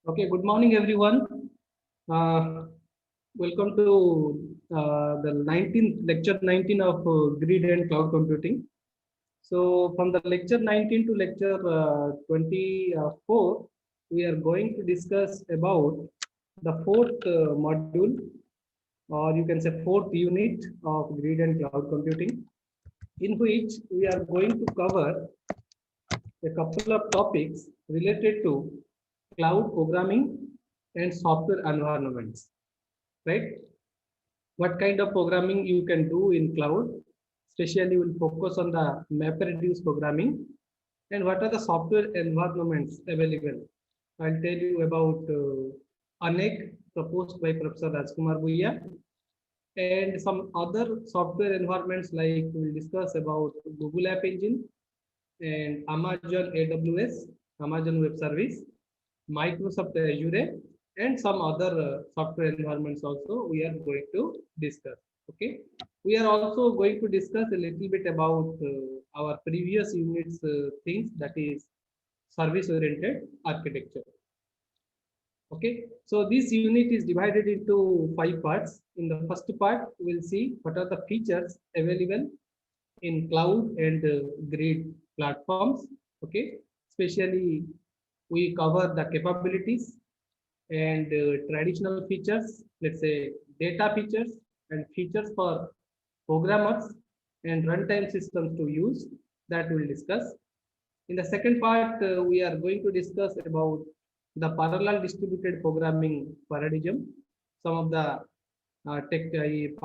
Okay, good morning, everyone. Uh, Welcome to the 19th lecture 19 of grid and cloud computing. So, from the lecture 19 to lecture 24, we are going to discuss about the fourth module, or you can say fourth unit of grid and cloud computing, in which we are going to cover a couple of topics related to cloud programming and software environments, right? What kind of programming you can do in cloud? Especially we'll focus on the MapReduce programming and what are the software environments available. I'll tell you about ANEC proposed by Professor Rajkumar Bhuiya and some other software environments like we'll discuss about Google App Engine and Amazon AWS, Amazon Web Service, Microsoft Azure, and some other software environments also we are going to discuss. Okay, we are also going to discuss a little bit about our previous units things, that is service oriented architecture. Okay, so this unit is divided into 5 parts. In the first part, we'll see what are the features available in cloud and grid platforms. Okay, especially we cover the capabilities and traditional features, let's say data features and features for programmers and runtime systems to use, that we'll discuss. In the second part, we are going to discuss about the parallel distributed programming paradigm, some of the tech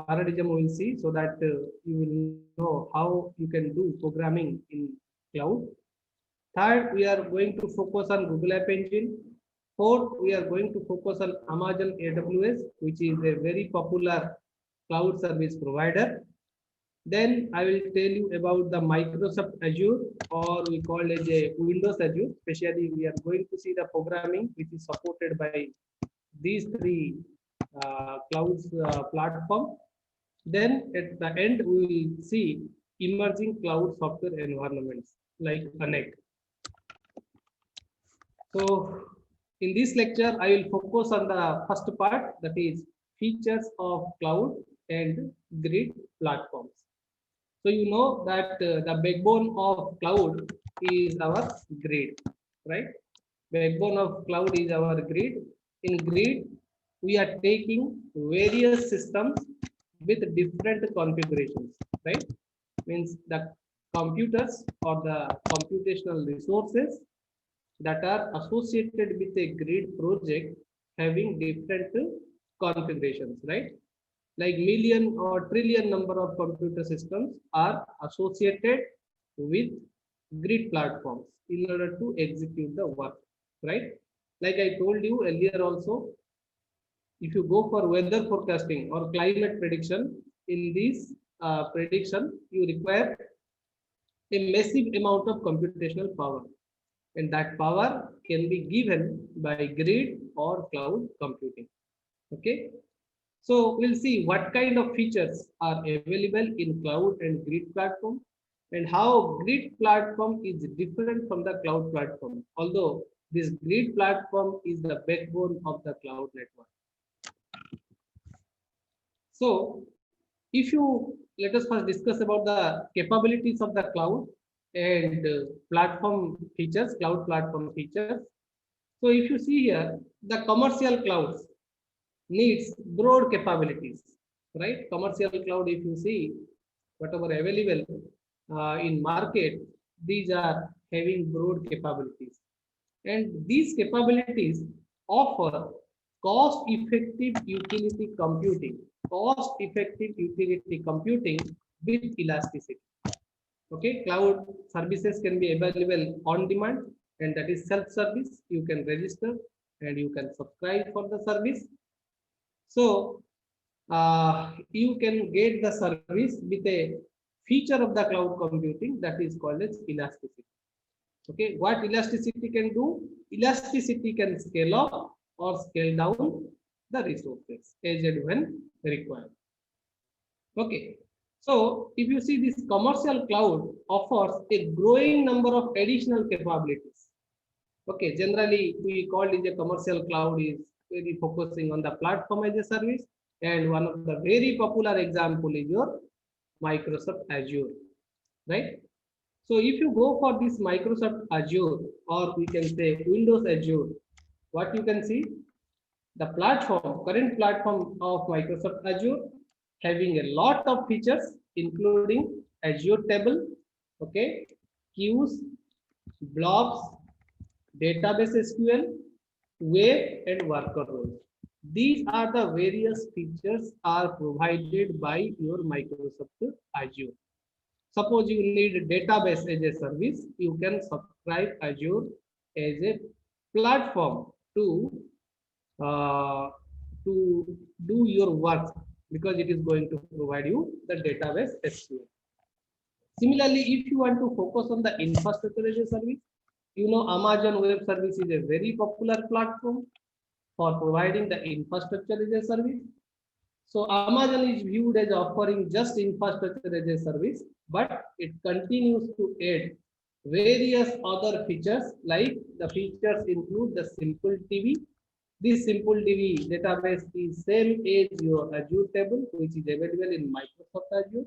paradigm we will see, so that you will know how you can do programming in cloud. Third, we are going to focus on Google App Engine. Fourth, we are going to focus on Amazon AWS, which is a very popular cloud service provider. Then I will tell you about the Microsoft Azure, or we call it a Windows Azure. Especially, we are going to see the programming which is supported by these three clouds platform. Then at the end, we will see emerging cloud software environments like ANEC. So in this lecture, I will focus on the first part, that is features of cloud and grid platforms. So you know that the backbone of cloud is our grid, right? Backbone of cloud is our grid. In grid, we are taking various systems with different configurations, right? Means the computers or the computational resources that are associated with a grid project having different configurations, right? Like million or trillion number of computer systems are associated with grid platforms in order to execute the work, right? Like I told you earlier also, if you go for weather forecasting or climate prediction, in this prediction, you require a massive amount of computational power, and that power can be given by grid or cloud computing. Okay, so we'll see what kind of features are available in cloud and grid platform, and how grid platform is different from the cloud platform, although this grid platform is the backbone of the cloud network. So if you let us first discuss about the capabilities of the cloud and platform features, cloud platform features. So if you see here, the commercial clouds needs broad capabilities, right? Commercial cloud, if you see whatever available in market, these are having broad capabilities, and these capabilities offer cost-effective utility computing, cost-effective utility computing with elasticity. Okay, cloud services can be available on demand, and that is self-service. You can register and you can subscribe for the service. So you can get the service with a feature of the cloud computing that is called as elasticity. Okay, what elasticity can do? Elasticity can scale up or scale down the resources as and when required. Okay, so if you see, this commercial cloud offers a growing number of additional capabilities. Okay, generally we call it a commercial cloud is very focusing on the platform as a service, and one of the very popular example is your Microsoft Azure, right? So if you go for this Microsoft Azure, or we can say Windows Azure, what you can see, the platform, current platform of Microsoft Azure, having a lot of features, including Azure Table, okay, queues, blobs, database SQL, web, and worker roles. These are the various features are provided by your Microsoft Azure. Suppose you need a database as a service, you can subscribe Azure as a platform uh, to do your work, because it is going to provide you the database SQL. Similarly, if you want to focus on the infrastructure as a service, you know Amazon Web Service is a very popular platform for providing the infrastructure as a service. So Amazon is viewed as offering just infrastructure as a service, but it continues to add various other features, like the features include the Simple TV. This Simple TV database is same as your Azure table, which is available in Microsoft Azure.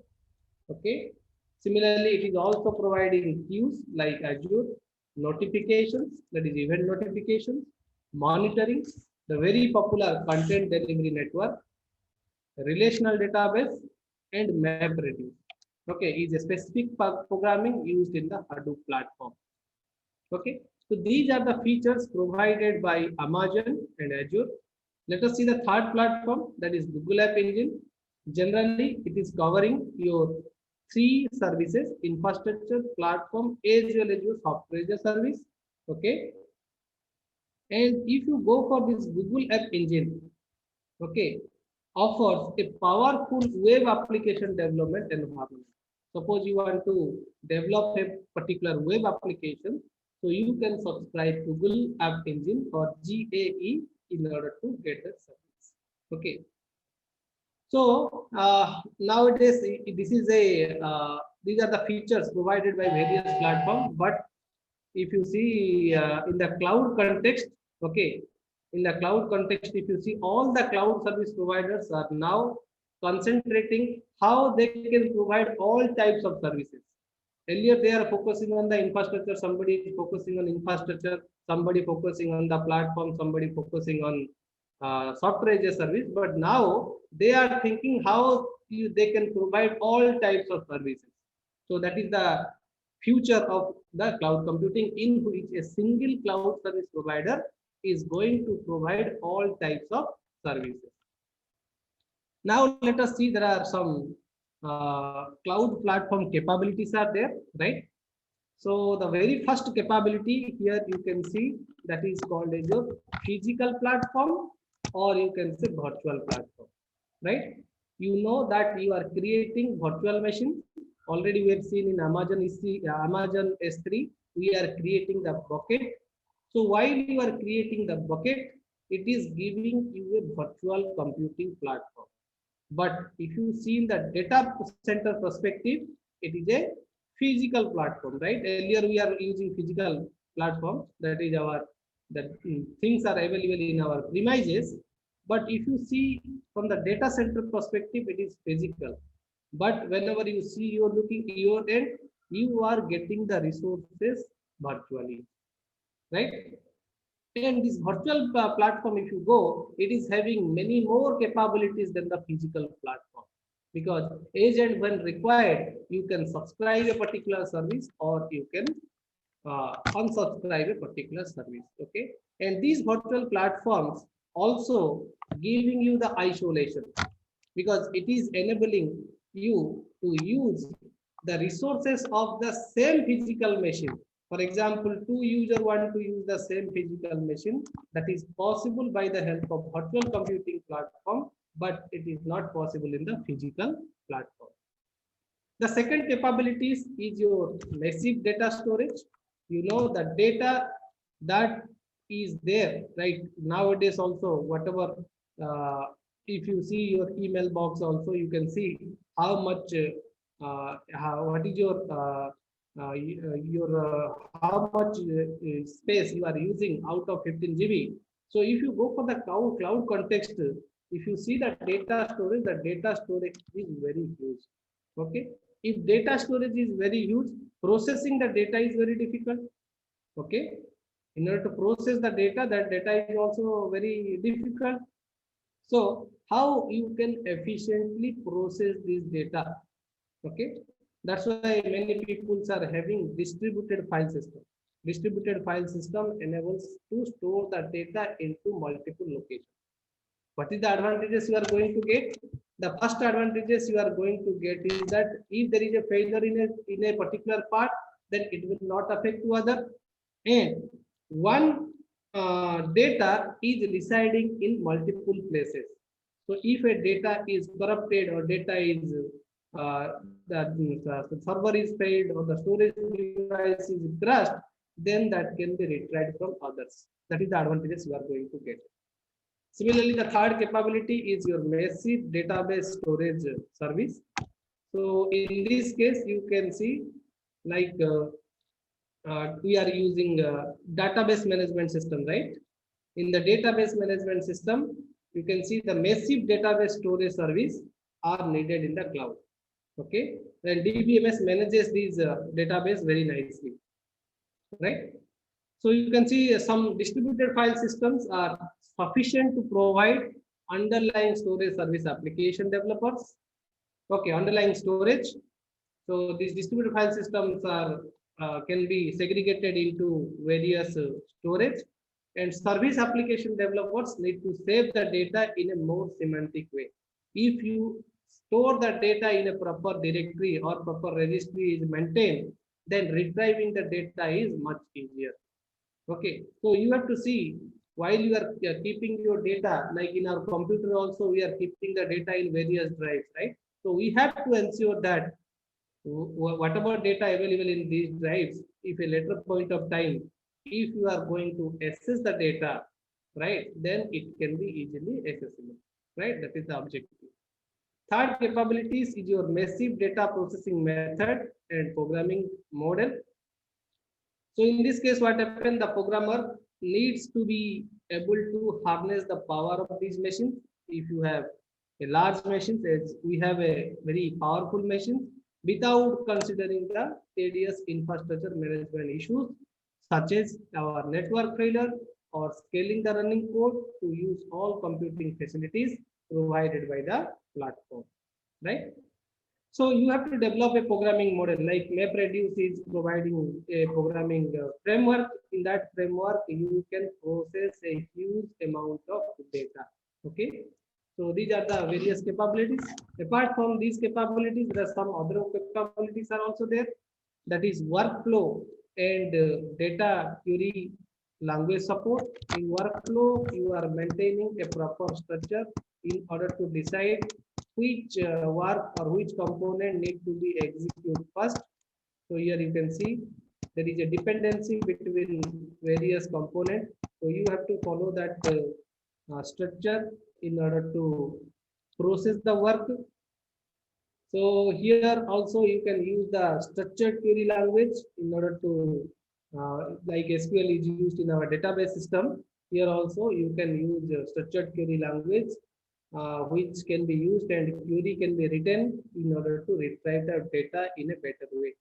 Okay. Similarly, it is also providing queues like Azure, notifications, that is event notifications, monitoring, the very popular content delivery network, relational database, and MapReduce. Okay, is a specific programming used in the Hadoop platform. Okay, so these are the features provided by Amazon and Azure. Let us see the third platform, that is Google App Engine. Generally, it is covering your three services: infrastructure, platform, as well as your software as a service. Okay, and if you go for this Google App Engine, okay, offers a powerful web application development environment. Suppose you want to develop a particular web application, so you can subscribe Google App Engine or GAE in order to get the service. Okay. So nowadays, this is a these are the features provided by various platforms. But if you see in the cloud context, okay, in the cloud context, if you see, all the cloud service providers are now concentrating how they can provide all types of services. Earlier they are focusing on the infrastructure, somebody is focusing on infrastructure, somebody focusing on the platform, somebody focusing on software as a service. But now they are thinking how they can provide all types of services. So that is the future of the cloud computing, in which a single cloud service provider is going to provide all types of services. Now let us see, there are some cloud platform capabilities are there, right? So the very first capability here you can see, that is called as your physical platform, or you can say virtual platform, right? You know that you are creating virtual machines. Already we have seen in Amazon S3, we are creating the bucket. So while you are creating the bucket, it is giving you a virtual computing platform. But if you see in the data center perspective, it is a physical platform, right? Earlier we are using physical platform, that is our the things are available in our premises. But if you see from the data center perspective, it is physical. But whenever you see, you're looking your end, you are getting the resources virtually, right? And this virtual platform, if you go, it is having many more capabilities than the physical platform. Because as and when required, you can subscribe a particular service, or you can unsubscribe a particular service. Okay. And these virtual platforms also giving you the isolation, because it is enabling you to use the resources of the same physical machine. For example, two users want to use the same physical machine. That is possible by the help of virtual computing platform, but it is not possible in the physical platform. The second capabilities is your massive data storage. You know the data that is there, right? Nowadays also, whatever, if you see your email box also, you can see how much, what is your how much space you are using out of 15 GB. So if you go for the cloud context, if you see the data storage is very huge. Okay, if data storage is very huge, processing the data is very difficult. Okay, in order to process the data, that data is also very difficult. So how you can efficiently process this data? Okay, that's why many people are having distributed file system. Distributed file system enables to store the data into multiple locations. What is the advantages you are going to get? The first advantages you are going to get is that if there is a failure in a particular part, then it will not affect to other. And one data is residing in multiple places. So if a data is corrupted or data is the server is failed or the storage device is crushed, then that can be retrieved from others. That is the advantages you are going to get. Similarly, the third capability is your massive database storage service. So in this case, you can see like we are using database management system, right? In the database management system, you can see the massive database storage service are needed in the cloud. Okay, and DBMS manages these database very nicely, right? So you can see some distributed file systems are sufficient to provide underlying storage service application developers. Okay, underlying storage. So these distributed file systems are can be segregated into various storage, and service application developers need to save the data in a more semantic way. If you store the data in a proper directory or proper registry is maintained, then retrieving the data is much easier. Okay, so you have to see while you are keeping your data, like in our computer also, we are keeping the data in various drives, right? So we have to ensure that whatever data available in these drives, if a later point of time, if you are going to access the data, right, then it can be easily accessible, right? That is the objective. Third capabilities is your massive data processing method and programming model. So in this case, what happened? The programmer needs to be able to harness the power of these machines. If you have a large machine, as we have a very powerful machine, without considering the tedious infrastructure management issues, such as our network failure or scaling the running code to use all computing facilities provided by the platform, right? So you have to develop a programming model, like MapReduce is providing a programming framework. In that framework, you can process a huge amount of data. Okay. So these are the various capabilities. Apart from these capabilities, there are some other capabilities are also there. That is workflow and data query language support. In workflow, you are maintaining a proper structure in order to decide which work or which component need to be executed first. So here you can see there is a dependency between various components. So you have to follow that structure in order to process the work. So here also you can use the structured query language in order to like SQL is used in our database system. Here also you can use structured query language which can be used and query can be written in order to retrieve the data in a better way.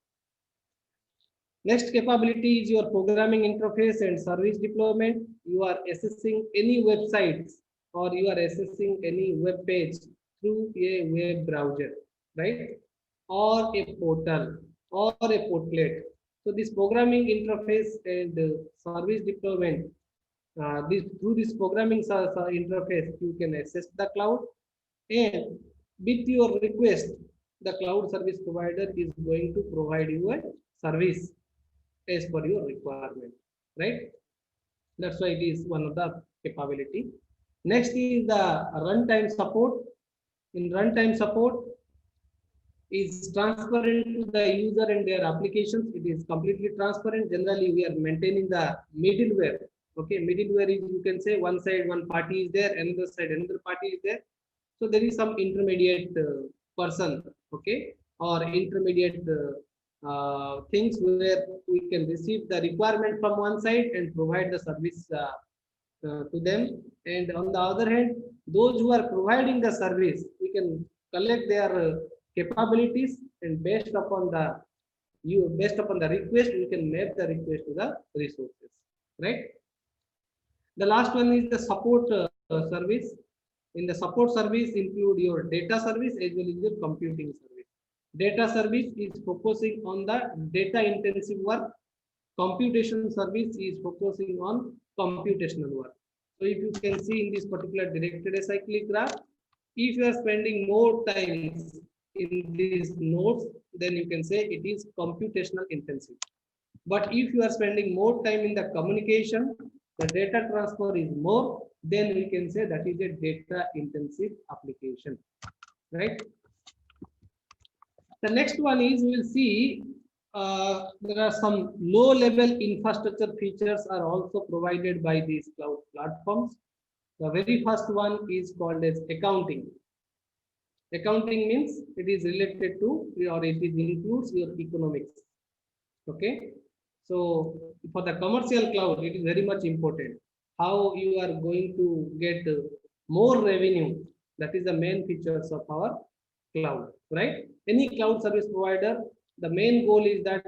Next capability is your programming interface and service deployment. You are accessing any websites or you are accessing any web page through a web browser, right? Or a portal or a portlet. So this programming interface and service deployment, through this programming interface, you can access the cloud, and with your request, the cloud service provider is going to provide you a service as per your requirement, right? That's why it is one of the capability. Next is the runtime support. In runtime support is transparent to the user and their applications. It is completely transparent. Generally, we are maintaining the middleware. Okay, middleware is, you can say, one side one party is there, another side another party is there. So there is some intermediate person, okay, or intermediate things where we can receive the requirement from one side and provide the service to them. And on the other hand, those who are providing the service, we can collect their capabilities, and based upon the request, we can map the request to the resources, right? The last one is the support service. In the support service include your data service as well as your computing service. Data service is focusing on the data intensive work. Computation service is focusing on computational work. So if you can see in this particular directed acyclic graph, if you are spending more time in these nodes, then you can say it is computational intensive. But if you are spending more time in the communication, the data transfer is more, then we can say that is a data intensive application, right? The next one is, we will see there are some low level infrastructure features are also provided by these cloud platforms. The very first one is called as accounting. Accounting means it is related to, or it is includes your economics. Okay. So for the commercial cloud, it is very much important how you are going to get more revenue. That is the main features of our cloud, right? Any cloud service provider, the main goal is that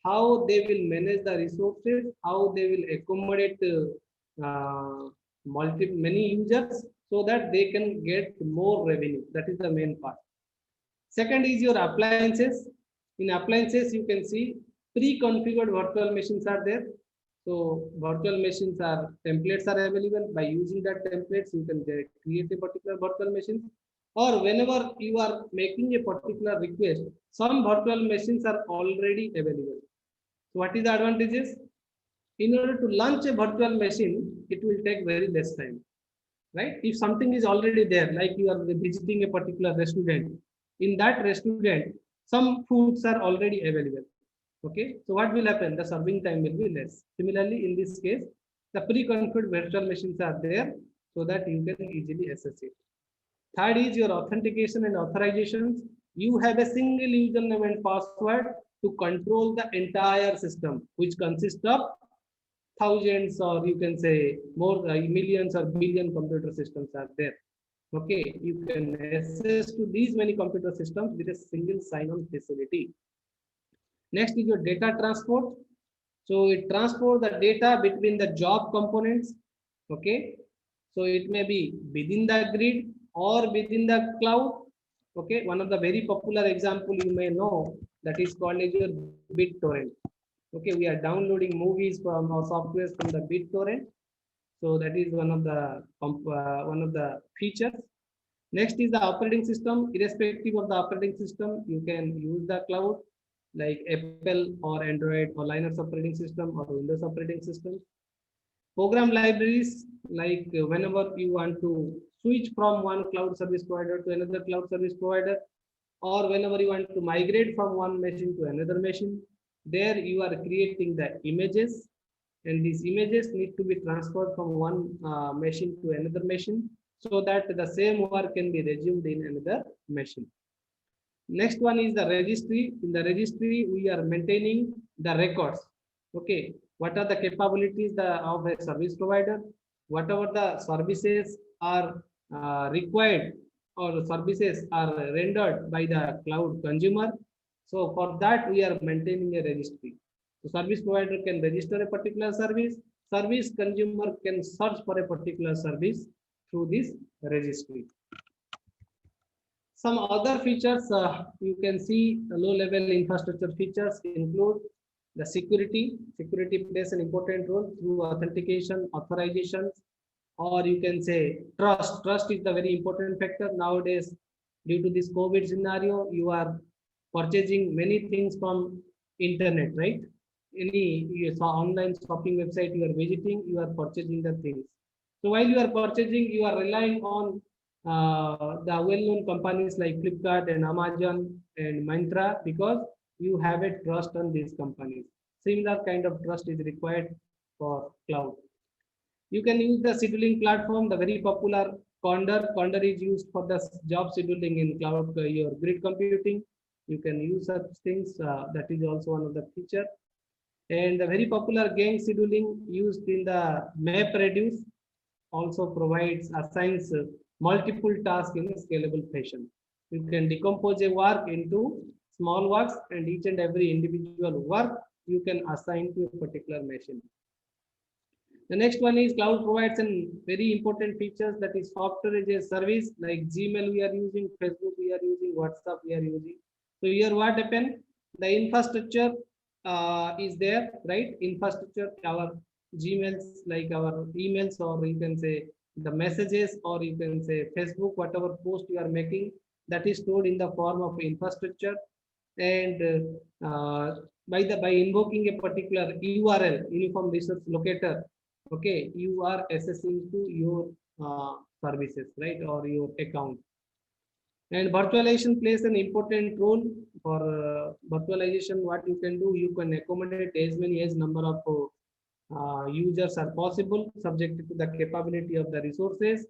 how they will manage the resources, how they will accommodate many users, so that they can get more revenue. That is the main part. Second is your appliances. In appliances, you can see pre-configured virtual machines are there. So virtual machines are, templates are available. By using that templates, you can create a particular virtual machine. Or whenever you are making a particular request, some virtual machines are already available. So what is the advantages? In order to launch a virtual machine, it will take very less time, right? If something is already there, like you are visiting a particular restaurant, in that restaurant, some foods are already available. Okay, so what will happen? The serving time will be less. Similarly, in this case, the pre-configured virtual machines are there so that you can easily access it. Third is your authentication and authorizations. You have a single username and password to control the entire system, which consists of thousands, or you can say more millions or billion computer systems are there. Okay, you can access to these many computer systems with a single sign-on facility. Next is your data transport. So it transports the data between the job components. Okay, so it may be within the grid or within the cloud. Okay, one of the very popular example you may know, that is called as your BitTorrent. Okay, we are downloading movies from our softwares from the BitTorrent. So that is one of the features. Next is the operating system. Irrespective of the operating system, you can use the cloud, like Apple or Android or Linux operating system or Windows operating system. Program libraries, like whenever you want to switch from one cloud service provider to another cloud service provider, or whenever you want to migrate from one machine to another machine, there you are creating the images, and these images need to be transferred from one machine to another machine, so that the same work can be resumed in another machine. Next one is the registry. In the registry, we are maintaining the records. Okay, what are the capabilities of a service provider? Whatever the services are required, or services are rendered by the cloud consumer. So for that, we are maintaining a registry. The service provider can register a particular service. Service consumer can search for a particular service through this registry. Some other features you can see, the low-level infrastructure features include the security. Security plays an important role through authentication, authorizations, or you can say trust. Trust is the very important factor nowadays. Due to this COVID scenario, you are purchasing many things from internet, right? Any online shopping website you are visiting, you are purchasing the things. So while you are purchasing, you are relying on the well-known companies like Flipkart and Amazon and Myntra, because you have a trust on these companies. Similar kind of trust is required for cloud. You can use the scheduling platform, the very popular Condor. Condor is used for the job scheduling in cloud, your grid computing. You can use such things. That is also one of the feature. And the very popular gang scheduling used in the MapReduce also provides assigns multiple tasks in a scalable fashion. You can decompose a work into small works, and each and every individual work you can assign to a particular machine. The next one is cloud provides an very important features, that is software as a service, like Gmail we are using, Facebook we are using, WhatsApp we are using. So here what happened? The infrastructure is there, right? Infrastructure, our Gmails, like our emails, or you can say the messages, or you can say Facebook, whatever post you are making, that is stored in the form of infrastructure. And by invoking a particular URL, uniform resource locator, okay, you are accessing to your services, right, or your account. And virtualization plays an important role. For virtualization, what you can do, you can accommodate as many as number of users are possible, subject to the capability of the resources,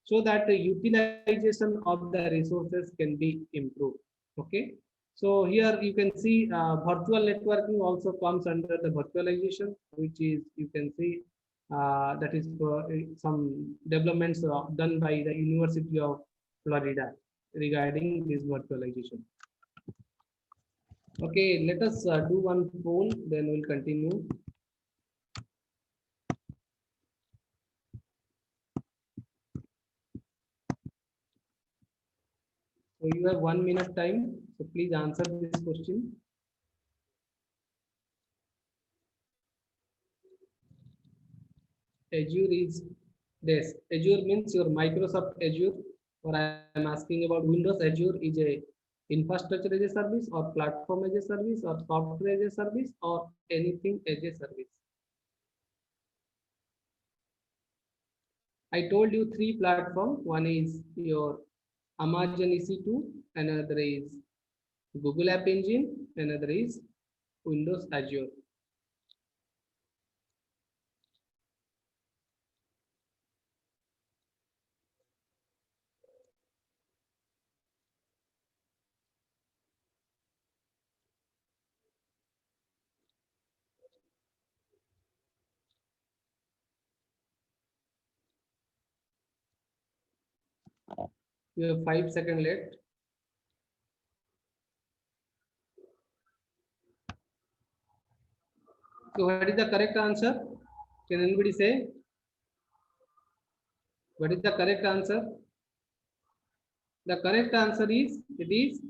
so that the utilization of the resources can be improved. Okay, so here you can see virtual networking also comes under the virtualization, which is, you can see, that is some developments done by the University of Florida regarding this virtualization. Okay, let us do one poll, then we'll continue. So you have 1 minute time. So please answer this question. Azure is this. Azure means your Microsoft Azure, or I am asking about Windows Azure is a infrastructure as a service, or platform as a service, or software as a service, or anything as a service. I told you 3 platforms. One is your Amazon EC2, another is Google App Engine, another is Windows Azure. You have 5 seconds left. So what is the correct answer? Can anybody say? What is the correct answer? The correct answer is, it is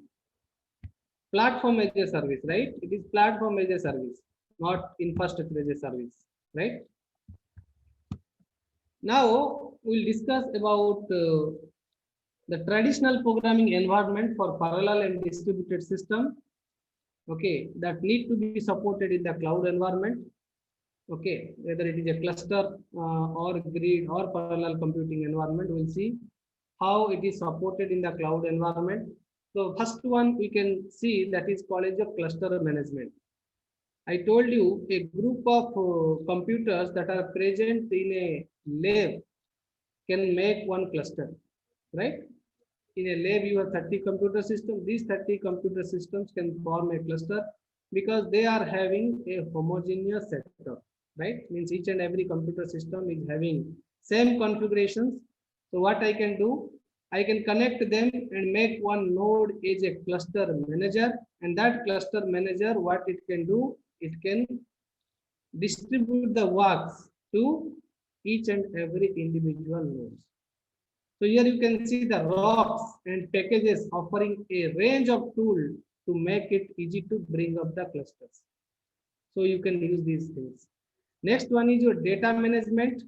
platform as a service, right? It is platform as a service, not infrastructure as a service, right? Now we'll discuss about the traditional programming environment for parallel and distributed system, okay, that need to be supported in the cloud environment. Okay, whether it is a cluster or grid or parallel computing environment, we'll see how it is supported in the cloud environment. So first one we can see, that is called as a cluster management. I told you a group of computers that are present in a lab can make one cluster, right? In a lab you have 30 computer systems. These 30 computer systems can form a cluster because they are having a homogeneous setup, right? Means each and every computer system is having same configurations. So what I can do, I can connect them and make one node as a cluster manager, and that cluster manager, what it can do, it can distribute the works to each and every individual nodes. So here you can see the rocks and packages offering a range of tools to make it easy to bring up the clusters. So you can use these things. Next one is your data management.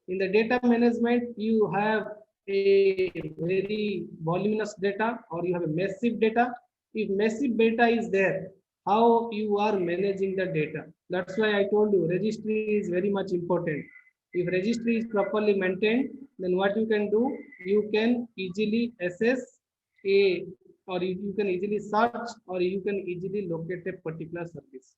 In the data management, you have a very voluminous data, or you have a massive data. If massive data is there, how you are managing the data? That's why I told you registry is very much important. If registry is properly maintained, then what you can do, you can easily assess a, or you can easily search, or you can easily locate a particular service.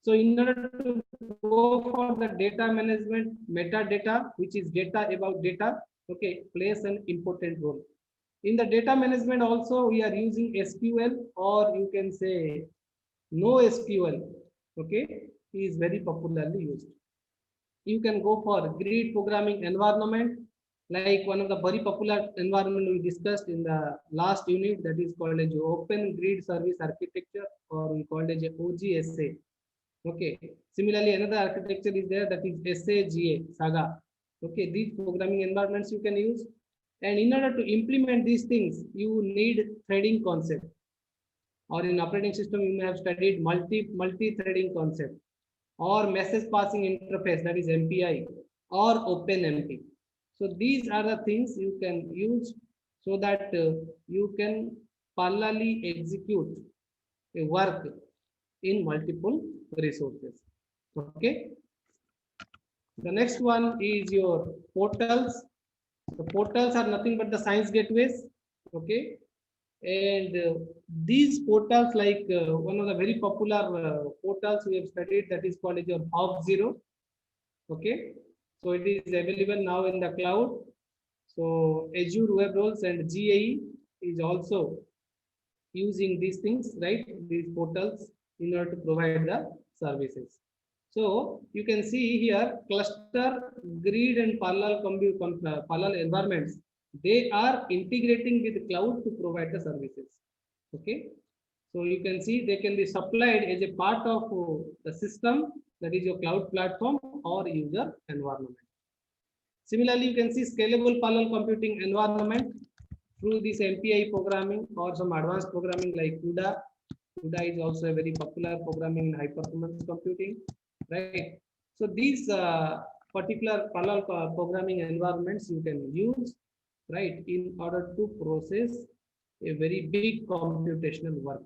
So in order to go for the data management, metadata, which is data about data, okay, plays an important role. In the data management also, we are using SQL, or you can say NoSQL. Okay, is very popularly used. You can go for grid programming environment, like one of the very popular environment we discussed in the last unit, that is called as Open Grid Service Architecture, or we called as OGSA. Okay. Similarly, another architecture is there, that is SAGA, Saga. Okay, these programming environments you can use. And in order to implement these things, you need threading concept. Or in operating system, you may have studied multi-threading concept, or message passing interface, that is MPI, or OpenMP. So these are the things you can use so that you can parallelly execute a work in multiple resources. Okay. The next one is your portals. The portals are nothing but the science gateways. Okay. And these portals, like one of the very popular portals we have studied, that is called your Auth0. Okay. So it is available now in the cloud. So Azure Web Roles and GAE is also using these things, right? These portals in order to provide the services. So you can see here cluster, grid, and parallel environments. They are integrating with cloud to provide the services. Okay. So you can see they can be supplied as a part of the system, that is your cloud platform or user environment. Similarly, you can see scalable parallel computing environment through this MPI programming or some advanced programming like CUDA. CUDA is also a very popular programming in high performance computing, right? So these particular parallel programming environments you can use, right, in order to process a very big computational work.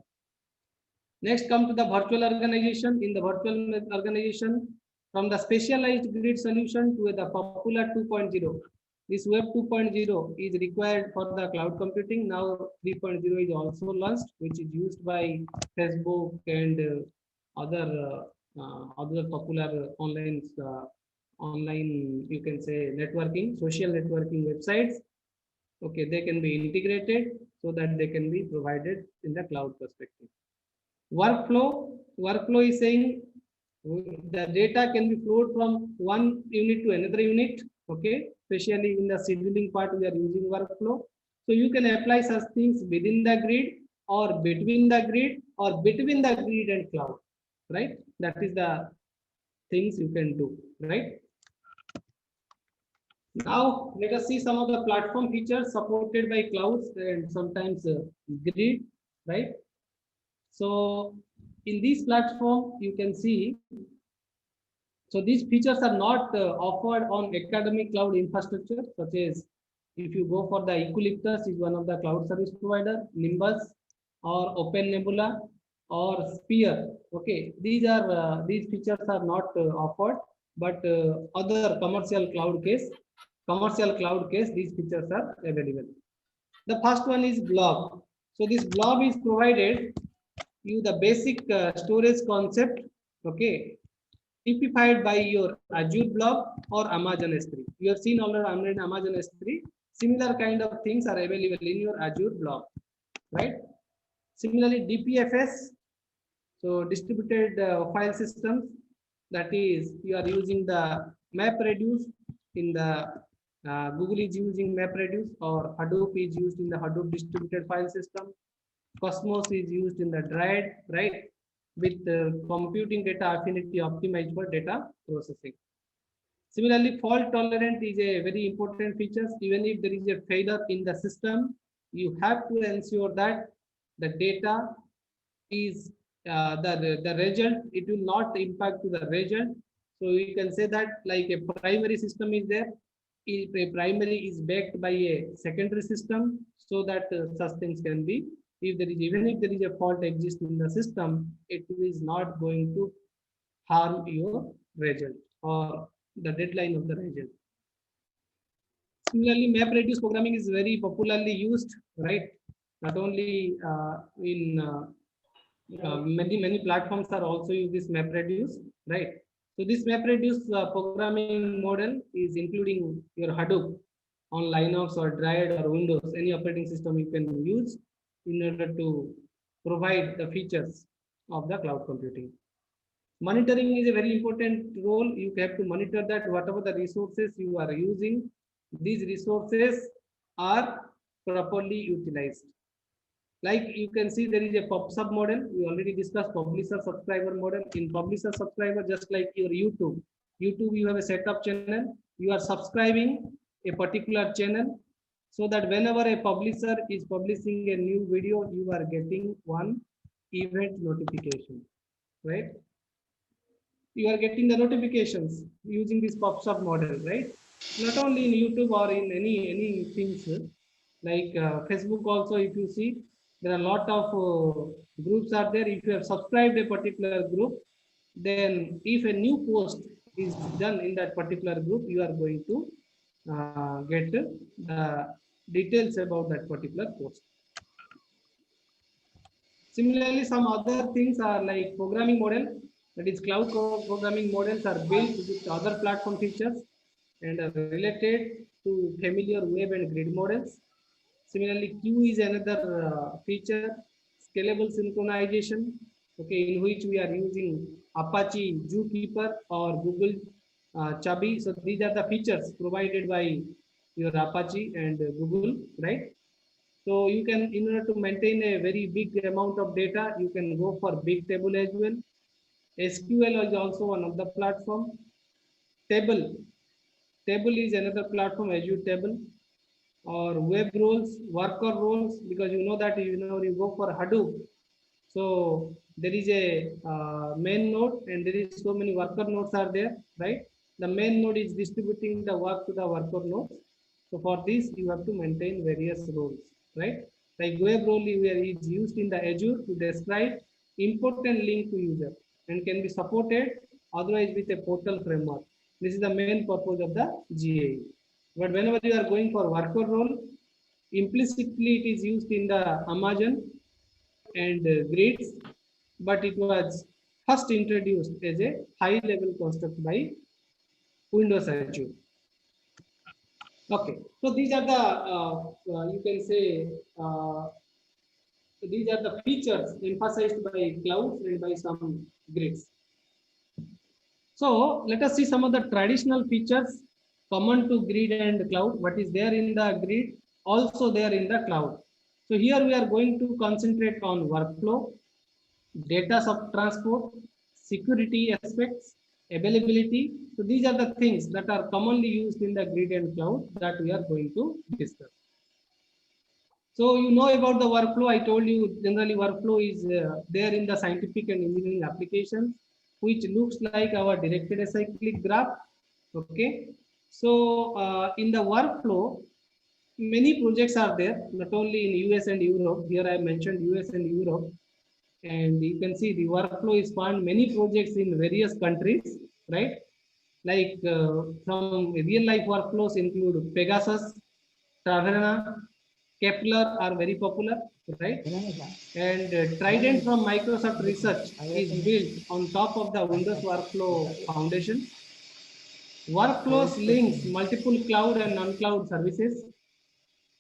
Next, come to the virtual organization. In the virtual organization, from the specialized grid solution to the popular 2.0. This Web 2.0 is required for the cloud computing. Now 3.0 is also launched, which is used by Facebook and other popular online, you can say, networking, social networking websites. Okay, they can be integrated so that they can be provided in the cloud perspective. Workflow is saying the data can be flowed from one unit to another unit. Okay, especially in the scheduling part, we are using workflow. So you can apply such things within the grid, or between the grid, or between the grid and cloud, right? That is the things you can do, right? Now let us see some of the platform features supported by clouds and sometimes grid, right? So in this platform, you can see, so these features are not offered on academic cloud infrastructure, such as if you go for the Equiliptus is one of the cloud service provider, Nimbus or Open Nebula or Sphere. Okay, these features are not offered, but other commercial cloud case, these features are available. The first one is blob. So this blob is provided you the basic storage concept, okay, typified by your Azure blob or Amazon S3. You have seen already Amazon S3. Similar kind of things are available in your Azure blob, right? Similarly, DPFS, so distributed file systems, that is you are using the MapReduce in the Google is using MapReduce, or Hadoop is used in the Hadoop distributed file system. Cosmos is used in the Dryad, right? With computing data affinity optimized for data processing. Similarly, fault tolerant is a very important feature. Even if there is a failure in the system, you have to ensure that the data is the result, it will not impact to the result. So you can say that like a primary system is there, if a primary is backed by a secondary system, so that such things can be, if there is, even if there is a fault exists in the system, it is not going to harm your result or the deadline of the result. Similarly, MapReduce programming is very popularly used, right? Not only in many platforms are also use this MapReduce, right? So this MapReduce programming model is including your Hadoop. on Linux or Dryad or Windows, any operating system you can use in order to provide the features of the cloud computing. Monitoring is a very important role. You have to monitor that whatever the resources you are using, these resources are properly utilized. Like you can see, there is a PubSub model. We already discussed publisher subscriber model. In publisher subscriber, just like your YouTube, you have a setup channel. You are subscribing a particular channel so that whenever a publisher is publishing a new video, you are getting one event notification, right? You are getting the notifications using this PubSub model, right? Not only in YouTube or in any things like Facebook also, if you see, there are a lot of groups are there. If you have subscribed a particular group, then if a new post is done in that particular group, you are going to get the details about that particular post. Similarly, some other things are like programming model, that is cloud programming models are built with other platform features and are related to familiar web and grid models. Similarly, Q is another feature, scalable synchronization, okay, in which we are using Apache Zookeeper or Google Chubby. So these are the features provided by your Apache and Google, right? So you can, in order to maintain a very big amount of data, you can go for big table as well. SQL is also one of the platform. Table is another platform, Azure Table, or web roles, worker roles, because you know that you go for Hadoop. So there is a main node and there is so many worker nodes are there, right? The main node is distributing the work to the worker nodes. So for this, you have to maintain various roles, right? Like web role is used in the Azure to describe important link to user and can be supported otherwise with a portal framework. This is the main purpose of the GAE. But whenever you are going for worker role, implicitly it is used in the Amazon and grids, but it was first introduced as a high level construct by Windows Azure. Okay, so these are the you can say these are the features emphasized by clouds and by some grids. So let us see some of the traditional features common to grid and cloud. What is there in the grid, also there in the cloud. So here we are going to concentrate on workflow, data transport, security aspects, availability. So these are the things that are commonly used in the grid and cloud that we are going to discuss. So you know about the workflow. I told you generally workflow is there in the scientific and engineering applications, which looks like our directed acyclic graph. Okay. So in the workflow, many projects are there, not only in US and Europe. Here I mentioned US and Europe. And you can see the workflow is found many projects in various countries, right? Like some real life workflows include Pegasus, Taverna, Kepler are very popular, right? And Trident from Microsoft Research is built on top of the Windows Workflow Foundation. Workflows links multiple cloud and non-cloud services.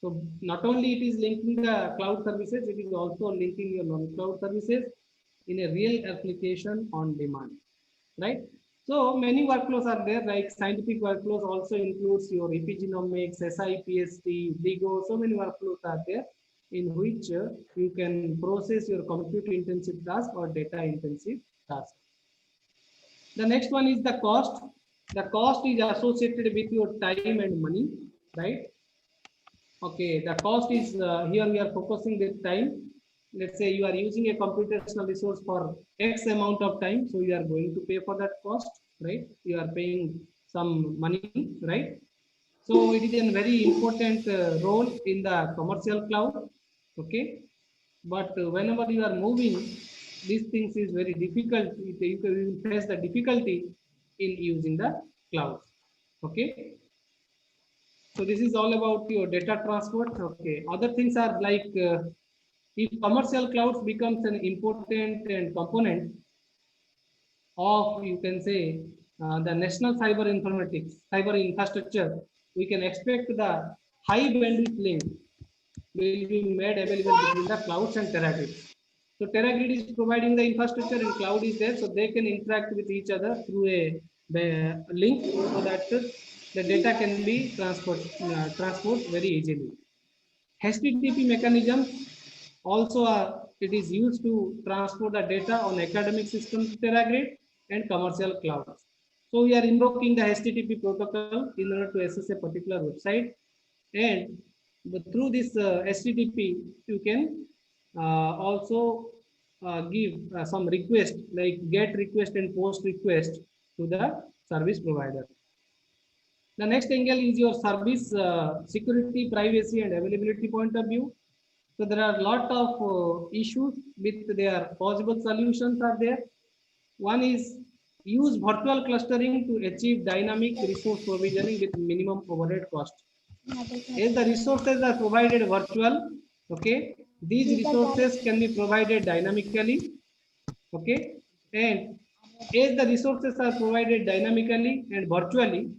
So not only it is linking the cloud services, it is also linking your non-cloud services in a real application on demand, right? So many workflows are there, like scientific workflows also includes your epigenomics, SIPST, LIGO, so many workflows are there in which you can process your compute intensive task or data intensive task. The next one is the cost. The cost is associated with your time and money, right? Okay, the cost is here we are focusing with time. Let's say you are using a computational resource for X amount of time, so you are going to pay for that cost, right? You are paying some money, right? So it is a very important role in the commercial cloud, okay? But whenever you are moving, these things is very difficult. You will face the difficulty in using the cloud, okay? So this is all about your data transport. Okay. Other things are like if commercial clouds becomes an important and component of, you can say, the national cyber informatics, cyber infrastructure, we can expect the high bandwidth link will be made available between the clouds and TeraGrid. So TeraGrid is providing the infrastructure and cloud is there, so they can interact with each other through a link so that the data can be transport very easily. HTTP mechanism also it is used to transport the data on academic systems to TeraGrid and commercial clouds. So we are invoking the HTTP protocol in order to access a particular website, and through this HTTP you can also give some request like get request and post request to the service provider. The next angle is your service security, privacy, and availability point of view. So there are a lot of issues with their possible solutions are there. One is use virtual clustering to achieve dynamic resource provisioning with minimum overhead cost. As the resources are provided virtual, okay, these resources can be provided dynamically, okay, and as the resources are provided dynamically and virtually,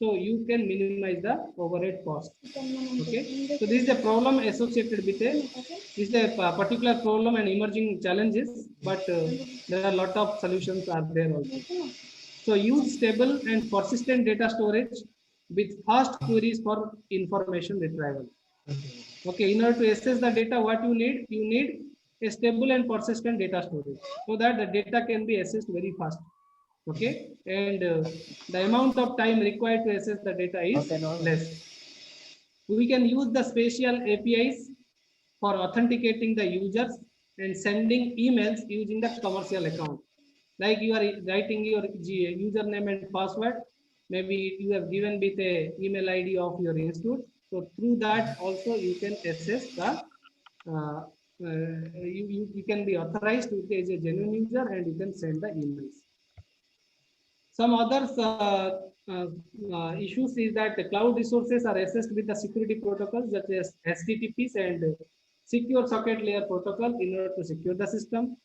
so you can minimize the overhead cost. Okay, so this is a problem associated with this is a particular problem and emerging challenges, but there are a lot of solutions are there also. So use stable and persistent data storage with fast queries for information retrieval. Okay, in order to access the data, what you need a stable and persistent data storage so that the data can be accessed very fast. Okay, and the amount of time required to access the data is less. We can use the spatial APIs for authenticating the users and sending emails using the commercial account. Like you are writing your username and password, maybe you have given with a email ID of your institute. So through that also you can access the you can be authorized to as a genuine user and you can send the emails. Some other issues is that the cloud resources are accessed with the security protocols such as HTTPs and secure socket layer protocol in order to secure the system.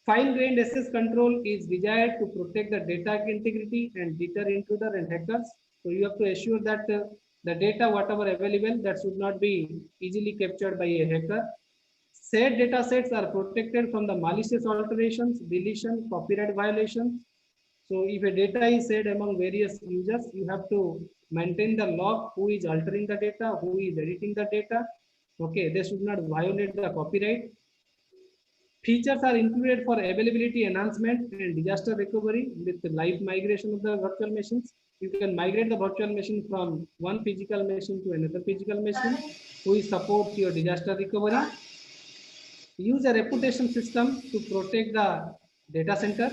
Fine-grained access control is desired to protect the data integrity and deter intruder and hackers. So you have to assure that the data, whatever available, that should not be easily captured by a hacker. Shared data sets are protected from the malicious alterations, deletion, copyright violations. So if a data is shared among various users, you have to maintain the log, who is altering the data, who is editing the data. Okay, they should not violate the copyright. Features are included for availability enhancement and disaster recovery with the live migration of the virtual machines. You can migrate the virtual machine from one physical machine to another physical machine, which supports your disaster recovery. Use a reputation system to protect the data center.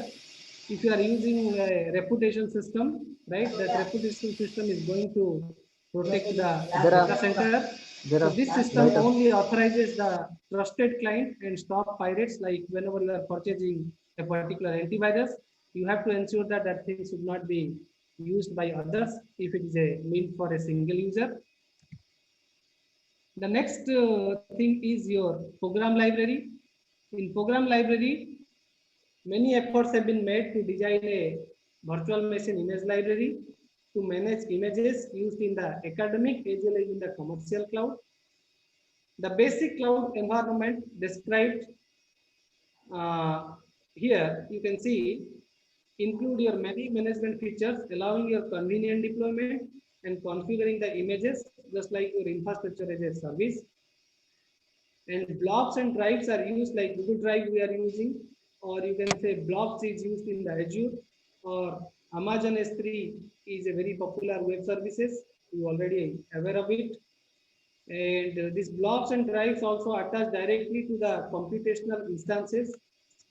If you are using a reputation system, right, that reputation system is going to protect the data center. So this system only authorizes the trusted client and stop pirates. Like whenever you are purchasing a particular antivirus, you have to ensure that that thing should not be used by others if it is a meant for a single user. The next thing is your program library. In program library, many efforts have been made to design a virtual machine image library to manage images used in the academic as well as in the commercial cloud. The basic cloud environment described here, you can see, include your many management features, allowing your convenient deployment and configuring the images, just like your infrastructure as a service. And blobs and drives are used like Google Drive we are using, or you can say blobs is used in the Azure, or Amazon S3 is a very popular web services. You already aware of it. And these blobs and drives also attach directly to the computational instances,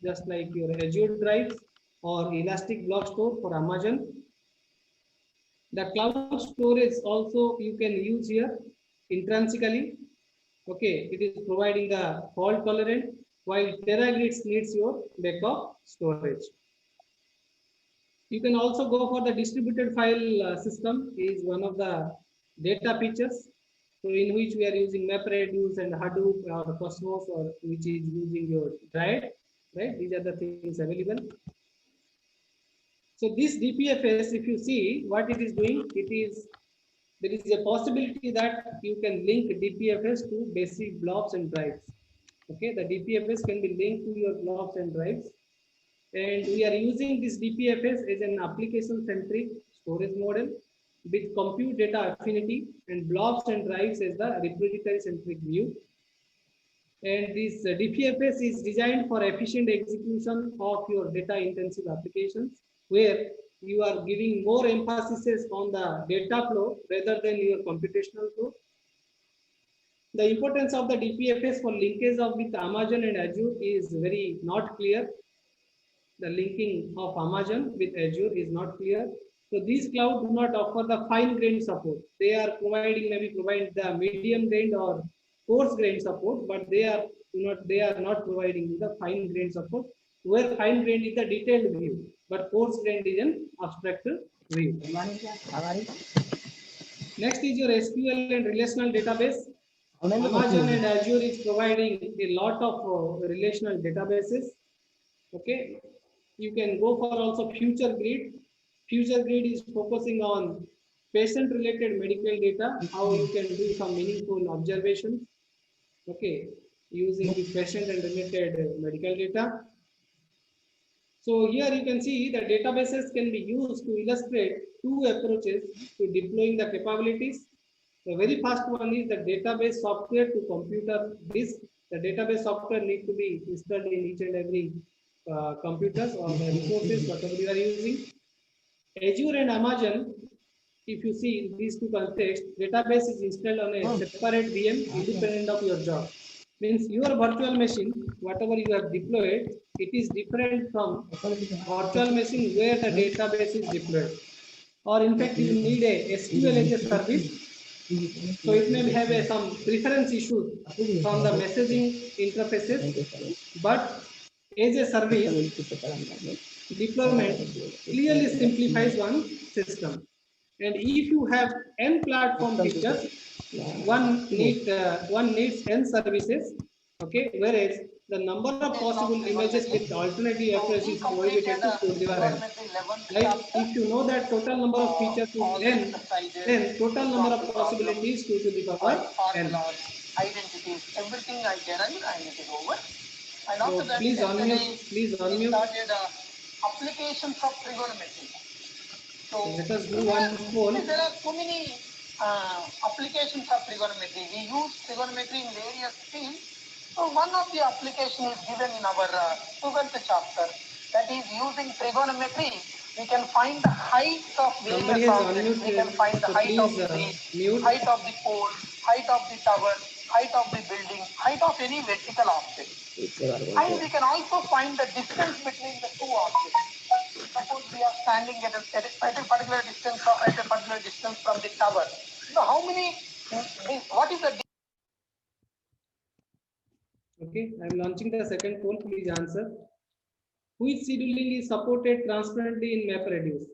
just like your Azure drives or Elastic Block Store for Amazon. The cloud storage also you can use here intrinsically. Okay, it is providing the fault tolerant, while TeraGrid needs your backup storage. You can also go for the distributed file system is one of the data features. So in which we are using MapReduce and Hadoop or Cosmos, or which is using your Drive, right? These are the things available. So this DPFS, if you see what it is doing, it is there is a possibility that you can link DPFS to basic blobs and drives. Okay, the DPFS can be linked to your blobs and drives. And we are using this DPFS as an application-centric storage model with compute data affinity and blobs and drives as the repository-centric view. And this DPFS is designed for efficient execution of your data-intensive applications, where you are giving more emphasis on the data flow rather than your computational flow. The importance of the DPFS for linkage of with Amazon and Azure is very not clear. The linking of Amazon with Azure is not clear. So these clouds do not offer the fine-grained support. They are providing provide the medium-grained or coarse-grained support, but they are not providing the fine-grained support. Where fine-grained is the detailed view, but coarse-grained is an abstract view. Next is your SQL and relational database. Amazon and Azure is providing a lot of relational databases. Okay, you can go for also FutureGrid. FutureGrid is focusing on patient-related medical data, how you can do some meaningful observations. Okay, using this patient and related medical data. So here you can see the databases can be used to illustrate two approaches to deploying the capabilities. The very first one is the database software to computer disk. The database software need to be installed in each and every computers or the resources, whatever you are using. Azure and Amazon, if you see these two contexts, database is installed on a separate VM independent of your job. Means your virtual machine, whatever you have deployed, it is different from virtual machine where the database is deployed. Or in fact, you need a SQL as a service. So it may have some preference issues from the messaging interfaces, but as a service, deployment clearly simplifies one system. And if you have n platform features, one needs n services. Okay, whereas the number of possible images with alternative approach is prohibited to 2 to the power n. Like if you know that total number of features is n, then total number of possibilities 2 to the power n. Identities, everything I derive and it is over. And so after that, please unmute. Please unmute. Started applications of trigonometry. So let us do one poll. There are so many applications of trigonometry. We use trigonometry in various fields. So one of the applications is given in our 12th chapter. That is using trigonometry. We can find the height of various objects. We can find the height of the tree, height of the pole, height of the tower, height of the building, height of any vertical object. And we can also find the distance between the two objects. Suppose we are standing at a particular distance from the tower. So how many? What is the? Okay, I am launching the second poll. Please answer. Which scheduling is supported transparently in MapReduce?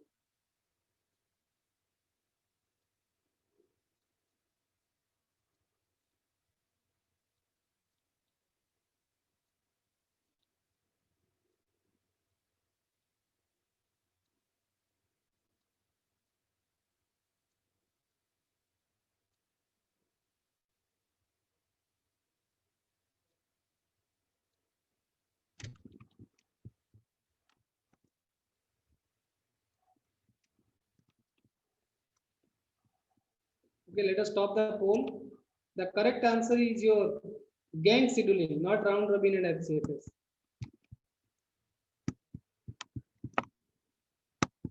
Okay, let us stop the poll. The correct answer is your Gantt scheduling, not round robin and FCFS.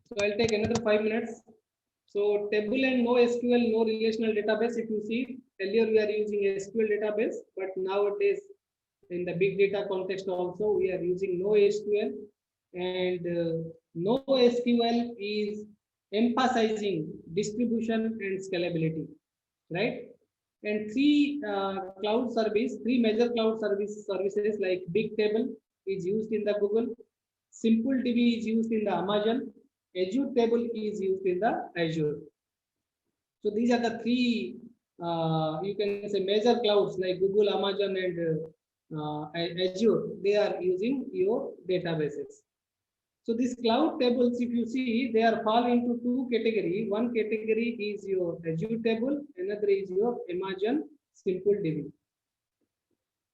So I'll take another 5 minutes. So table and no SQL, no relational database. If you see, earlier we are using SQL database, but nowadays in the big data context also we are using no SQL, and no SQL is emphasizing distribution and scalability, right? And three major cloud services like Bigtable is used in the Google, SimpleDB is used in the Amazon, Azure Table is used in the Azure. So these are the three, you can say, major clouds like Google, Amazon, and Azure. They are using your databases. So these cloud tables, if you see, they are fall into two categories. One category is your Azure table, another is your Amazon SimpleDB.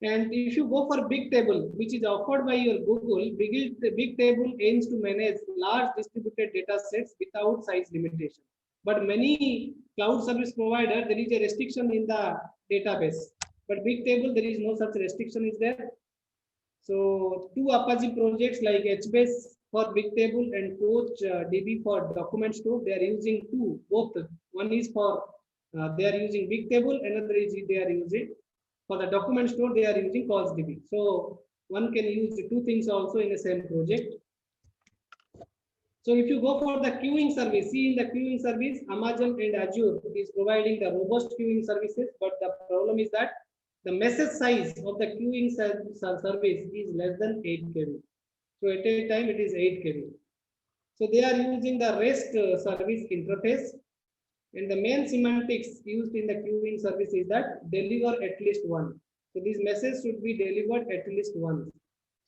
And if you go for big table, which is offered by your Google, big table aims to manage large distributed data sets without size limitation. But many cloud service provider, there is a restriction in the database. But big table, there is no such restriction is there. So two Apache projects like HBase for big table and Coach DB for document store, they are using two, both. One is for they are using big table, another is they are using for the document store, they are using CosDB. So one can use two things also in the same project. So if you go for the queuing service, see in the queuing service, Amazon and Azure is providing the robust queuing services, but the problem is that the message size of the queuing service is less than 8 KB. So at a time it is 8 KB. So they are using the REST service interface. And the main semantics used in the queuing service is that deliver at least one. So this message should be delivered at least once.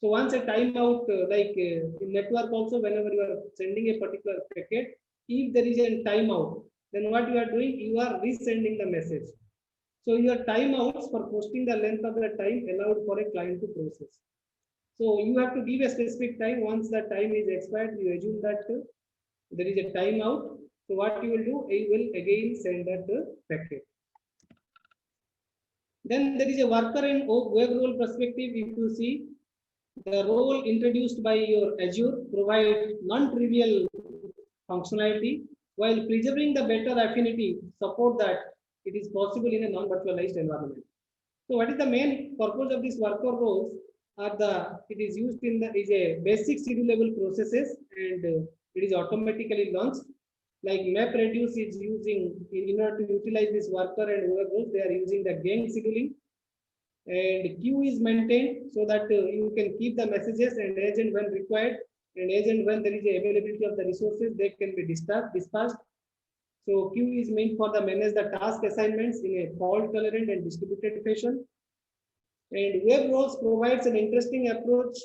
So once a timeout, in network also, whenever you are sending a particular packet, if there is a timeout, then what you are doing, you are resending the message. So your timeouts for posting the length of the time allowed for a client to process. So you have to give a specific time. Once the time is expired, you assume that there is a timeout. So what you will do, you will again send that packet. Then there is a worker and web role perspective. If you see, the role introduced by your Azure provide non-trivial functionality while preserving the better affinity support that it is possible in a non-virtualized environment. So what is the main purpose of this worker roles? It is used in the is a basic schedulable processes and it is automatically launched. Like MapReduce is using in order to utilize this worker and web roles, they are using the gang scheduling. And queue is maintained so that you can keep the messages and agent when required, and agent when there is a availability of the resources, they can be dispatched. So queue is meant for the manage the task assignments in a fault tolerant and distributed fashion. And web roles provides an interesting approach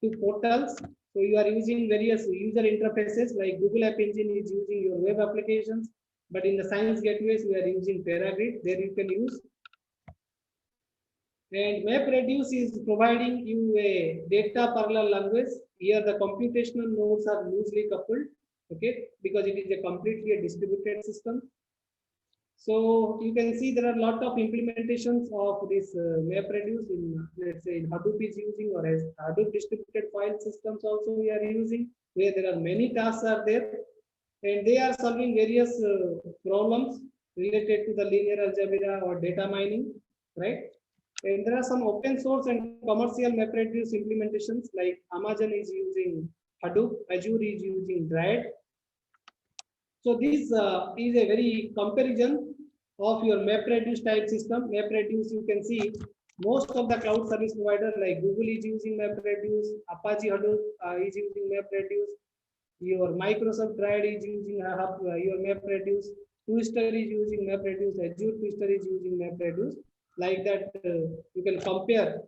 to portals. So you are using various user interfaces like Google App Engine is using your web applications, but in the Science gateways we are using Paragrid. There you can use. And MapReduce is providing you a data parallel language. Here the computational nodes are loosely coupled, okay, because it is a completely a distributed system. So you can see there are a lot of implementations of this MapReduce in, let's say, in Hadoop is using, or as Hadoop distributed file systems also we are using, where there are many tasks are there, and they are solving various problems related to the linear algebra or data mining, right? And there are some open source and commercial MapReduce implementations like Amazon is using Hadoop, Azure is using Dryad. So this is a very comparison of your MapReduce type system. MapReduce, you can see most of the cloud service provider like Google is using MapReduce, Apache Hadoop is using MapReduce, your Microsoft Dryad is using your MapReduce, Twister is using MapReduce, Azure Twister is using MapReduce. Like that, you can compare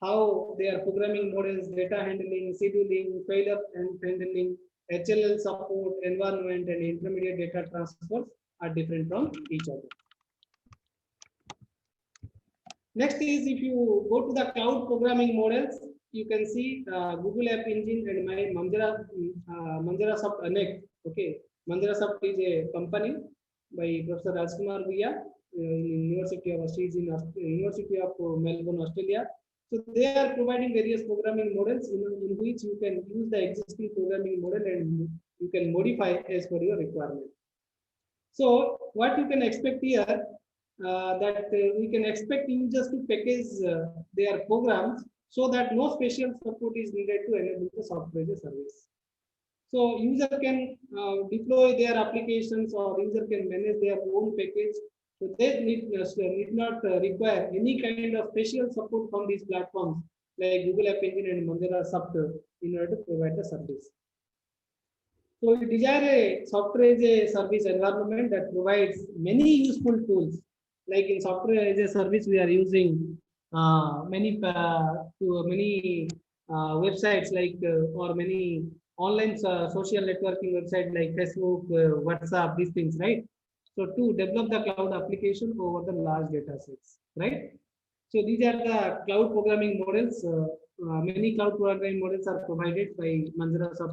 how their programming models, data handling, scheduling, failure and handling, HLL support, environment, and intermediate data transfers are different from each other. Next is if you go to the cloud programming models, you can see Google App Engine and my Manjarasoft Connect. Okay, Manjarasoft is a company by Professor Rajkumar Bhuiya in University of Melbourne, Australia. So they are providing various programming models in which you can use the existing programming model and you can modify as per your requirement. So what you can expect here, we can expect users to package their programs so that no special support is needed to enable the software as a service. So user can deploy their applications or user can manage their own package. So they need not require any kind of special support from these platforms like Google App Engine and Manjarasoft in order to provide the service. So we desire a software as a service environment that provides many useful tools. Like in software as a service, we are using many websites like or many online social networking website like Facebook, WhatsApp, these things, right? So to develop the cloud application over the large data sets, right? So these are the cloud programming models. Many cloud programming models are provided by Manjula Software.